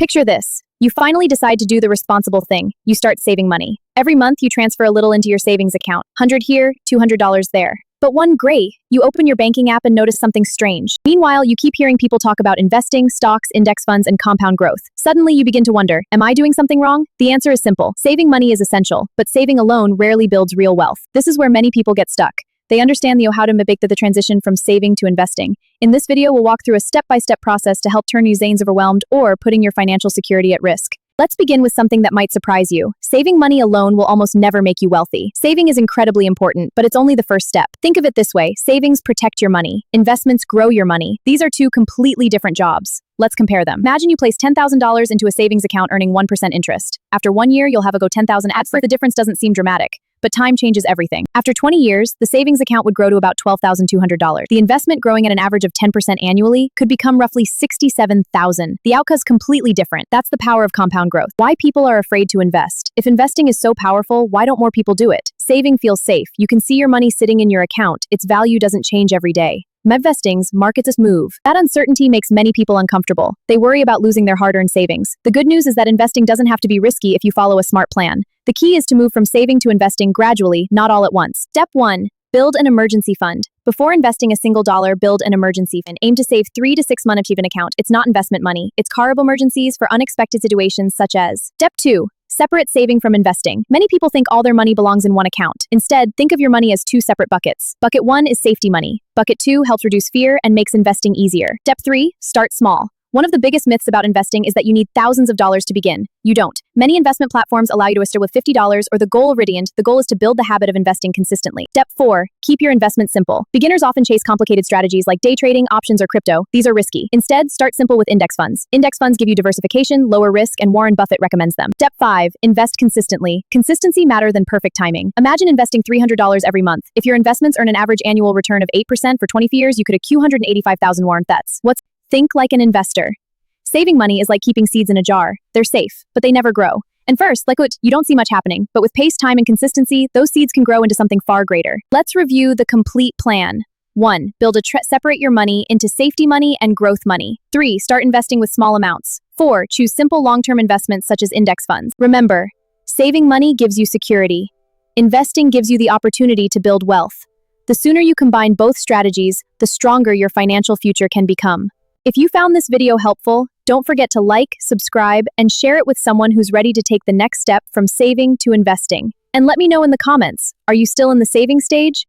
Picture this. You finally decide to do the responsible thing. You start saving money. Every month, you transfer a little into your savings account. 100 here, $200 there. But one gray, you open your banking app and notice something strange. Meanwhile, you keep hearing people talk about investing, stocks, index funds, and compound growth. Suddenly, you begin to wonder, am I doing something wrong? The answer is simple. Saving money is essential, but saving alone rarely builds real wealth. This is where many people get stuck. They understand how to make the transition from saving to investing. In this video, we'll walk through a step-by-step process to help turn you zanes overwhelmed or putting your financial security at risk. Let's begin with something that might surprise you. Saving money alone will almost never make you wealthy. Saving is incredibly important, but it's only the first step. Think of it this way. Savings protect your money. Investments grow your money. These are two completely different jobs. Let's compare them. Imagine you place $10,000 into a savings account earning 1% interest. After 1 year, you'll have go 10,000 at first. The difference doesn't seem dramatic, but time changes everything. After 20 years, the savings account would grow to about $12,200. The investment, growing at an average of 10% annually, could become roughly $67,000. The outcome's completely different. That's the power of compound growth. Why people are afraid to invest. If investing is so powerful, why don't more people do it? Saving feels safe. You can see your money sitting in your account. Its value doesn't change every day. Medvesting's markets move. That uncertainty makes many people uncomfortable. They worry about losing their hard-earned savings. The good news is that investing doesn't have to be risky if you follow a smart plan. The key is to move from saving to investing gradually, not all at once. Step 1. Build an emergency fund. Before investing a single dollar, build an emergency fund. Aim to save 3 to 6 months of an account. It's not investment money. It's carable emergencies for unexpected situations such as. Step 2. Separate saving from investing. Many people think all their money belongs in one account. Instead, think of your money as 2 separate buckets. Bucket 1 is safety money. Bucket 2 helps reduce fear and makes investing easier. Step 3. Start small. One of the biggest myths about investing is that you need thousands of dollars to begin. You don't. Many investment platforms allow you to start with $50 or the goal Iridiant. The goal is to build the habit of investing consistently. Step 4. Keep your investment simple. Beginners often chase complicated strategies like day trading, options, or crypto. These are risky. Instead, start simple with index funds. Index funds give you diversification, lower risk, and Warren Buffett recommends them. Step 5. Invest consistently. Consistency matters than perfect timing. Imagine investing $300 every month. If your investments earn an average annual return of 8% for 20 years, you could accrue 185,000 Warren Buffets. Think like an investor. Saving money is like keeping seeds in a jar. They're safe, but they never grow. And first, you don't see much happening, but with pace, time, and consistency, those seeds can grow into something far greater. Let's review the complete plan. 1. Separate your money into safety money and growth money. 3. Start investing with small amounts. 4. Choose simple long-term investments such as index funds. Remember, saving money gives you security. Investing gives you the opportunity to build wealth. The sooner you combine both strategies, the stronger your financial future can become. If you found this video helpful, don't forget to like, subscribe, and share it with someone who's ready to take the next step from saving to investing. And let me know in the comments, are you still in the saving stage